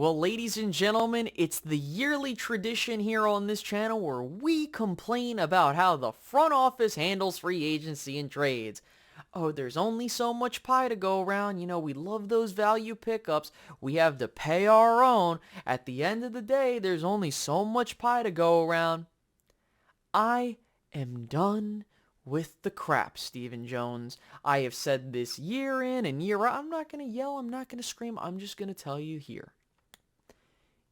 Well, ladies and gentlemen, it's the yearly tradition here on this channel where we complain about how the front office handles free agency and trades. Oh, there's only so much pie to go around. You know, we love those value pickups. We have to pay our own. At the end of the day, there's only so much pie to go around. I am done with the crap, Stephen Jones. I have said this year in and year out. I'm not going to yell. I'm not going to scream. I'm just going to tell you here.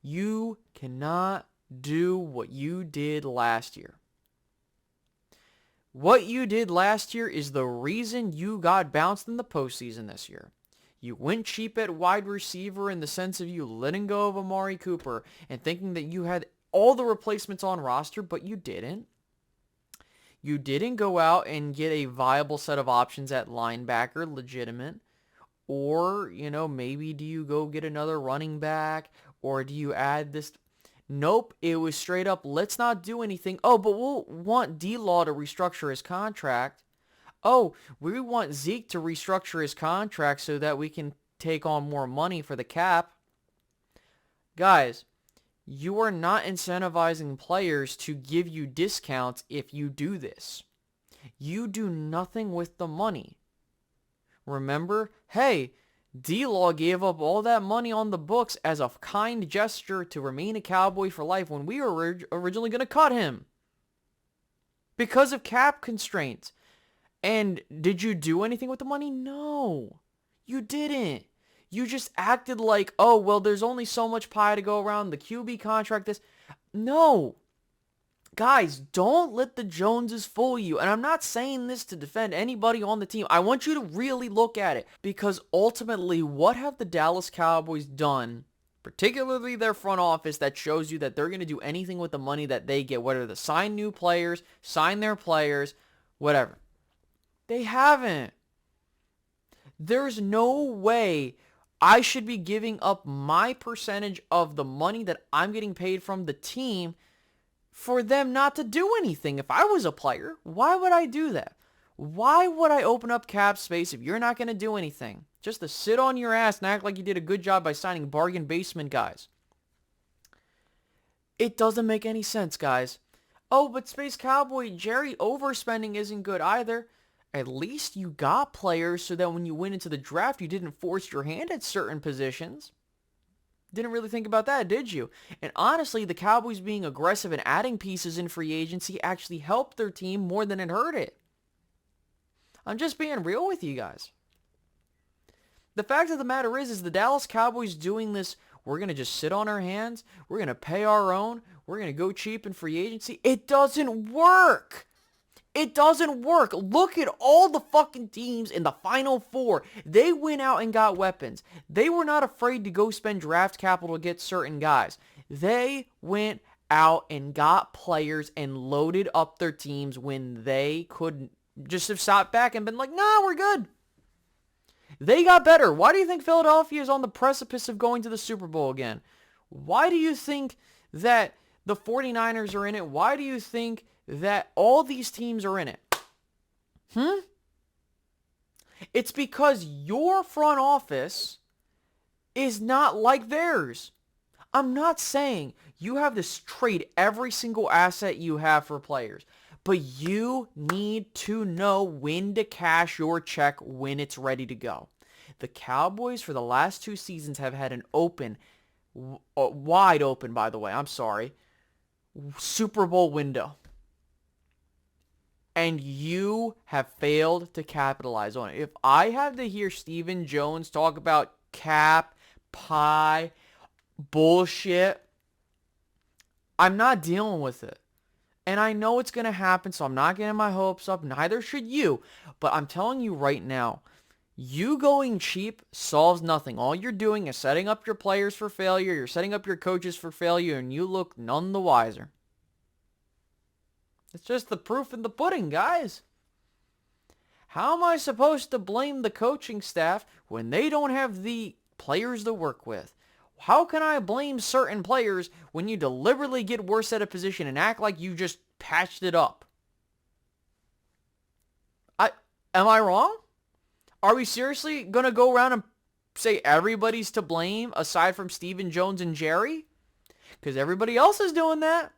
You cannot do what you did last year. What you did last year is the reason you got bounced in the postseason this year. You went cheap at wide receiver in the sense of you letting go of Amari Cooper and thinking that you had all the replacements on roster, but you didn't. You didn't go out and get a viable set of options at linebacker, legitimate. Or, maybe do you go get another running back? Or do you add this? Nope, it was straight up, let's not do anything. Oh, but we'll want D-Law to restructure his contract. Oh, we want Zeke to restructure his contract so that we can take on more money for the cap. Guys, you are not incentivizing players to give you discounts if you do this. You do nothing with the money. Remember, hey, D-Law gave up all that money on the books as a kind gesture to remain a Cowboy for life when we were originally going to cut him. Because of cap constraints. And did you do anything with the money? No, you didn't. You just acted like, oh, well, there's only so much pie to go around. The QB contract, this. No. Guys, don't let the Joneses fool you. And I'm not saying this to defend anybody on the team. I want you to really look at it. Because ultimately, what have the Dallas Cowboys done, particularly their front office, that shows you that they're going to do anything with the money that they get, whether to sign new players, sign their players, whatever. They haven't. There's no way I should be giving up my percentage of the money that I'm getting paid from the team for them not to do anything. If I was a player, why would I do that? Why would I open up cap space if you're not going to do anything? Just to sit on your ass and act like you did a good job by signing bargain basement guys. It doesn't make any sense, guys. Oh, but Space Cowboy Jerry, overspending isn't good either. At least you got players so that when you went into the draft, you didn't force your hand at certain positions. Didn't really think about that, did you? And honestly, the Cowboys being aggressive and adding pieces in free agency actually helped their team more than it hurt it. I'm just being real with you guys. The fact of the matter is the Dallas Cowboys doing this, we're going to just sit on our hands, we're going to pay our own, we're going to go cheap in free agency. It doesn't work. It doesn't work. Look at all the fucking teams in the Final Four. They went out and got weapons. They were not afraid to go spend draft capital to get certain guys. They went out and got players and loaded up their teams when they couldn't just have sat back and been like, nah, we're good. They got better. Why do you think Philadelphia is on the precipice of going to the Super Bowl again? Why do you think that the 49ers are in it? Why do you think that all these teams are in it? It's because your front office is not like theirs. I'm not saying you have to trade every single asset you have for players, but you need to know when to cash your check when it's ready to go. The Cowboys for the last 2 seasons have had an wide open, by the way, Super Bowl window. And you have failed to capitalize on it. If I have to hear Stephen Jones talk about cap, pie, bullshit, I'm not dealing with it. And I know it's going to happen, so I'm not getting my hopes up. Neither should you. But I'm telling you right now, you going cheap solves nothing. All you're doing is setting up your players for failure. You're setting up your coaches for failure, and you look none the wiser. It's just the proof in the pudding, guys. How am I supposed to blame the coaching staff when they don't have the players to work with? How can I blame certain players when you deliberately get worse at a position and act like you just patched it up? Am I wrong? Are we seriously going to go around and say everybody's to blame aside from Stephen Jones and Jerry? Because everybody else is doing that.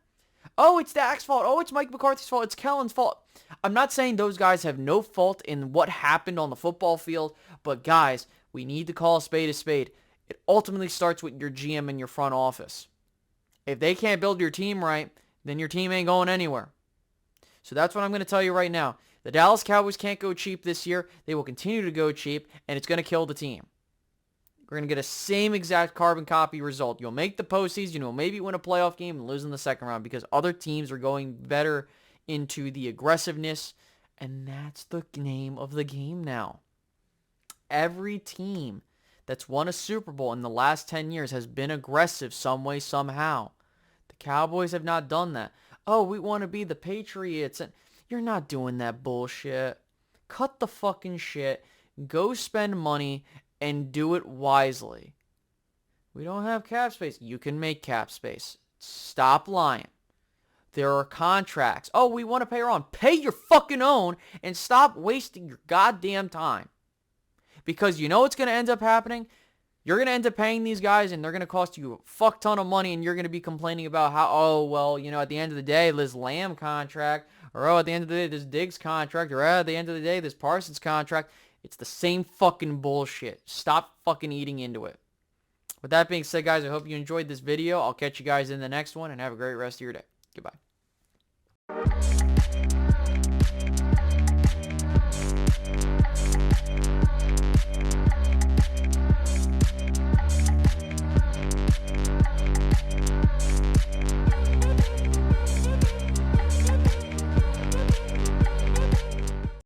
Oh, it's Dak's fault. Oh, it's Mike McCarthy's fault. It's Kellen's fault. I'm not saying those guys have no fault in what happened on the football field, but guys, we need to call a spade a spade. It ultimately starts with your GM and your front office. If they can't build your team right, then your team ain't going anywhere. So that's what I'm going to tell you right now. The Dallas Cowboys can't go cheap this year. They will continue to go cheap, and it's going to kill the team. We're going to get a same exact carbon copy result. You'll make the postseason. You'll maybe win a playoff game and lose in the second round because other teams are going better into the aggressiveness, and that's the name of the game now. Every team that's won a Super Bowl in the last 10 years has been aggressive some way, somehow. The Cowboys have not done that. Oh, we want to be the Patriots. And you're not doing that bullshit. Cut the fucking shit. Go spend money and do it wisely. We don't have cap space. You can make cap space. Stop lying. There are contracts. Oh, we want to pay our own. Pay your fucking own and stop wasting your goddamn time. Because you know what's going to end up happening? You're going to end up paying these guys and they're going to cost you a fuck ton of money and you're going to be complaining about how, oh, well, you know, at the end of the day, this Lamb contract, or oh, at the end of the day, this Diggs contract, or at the end of the day, this Parsons contract. It's the same fucking bullshit. Stop fucking eating into it. With that being said, guys, I hope you enjoyed this video. I'll catch you guys in the next one and have a great rest of your day. Goodbye.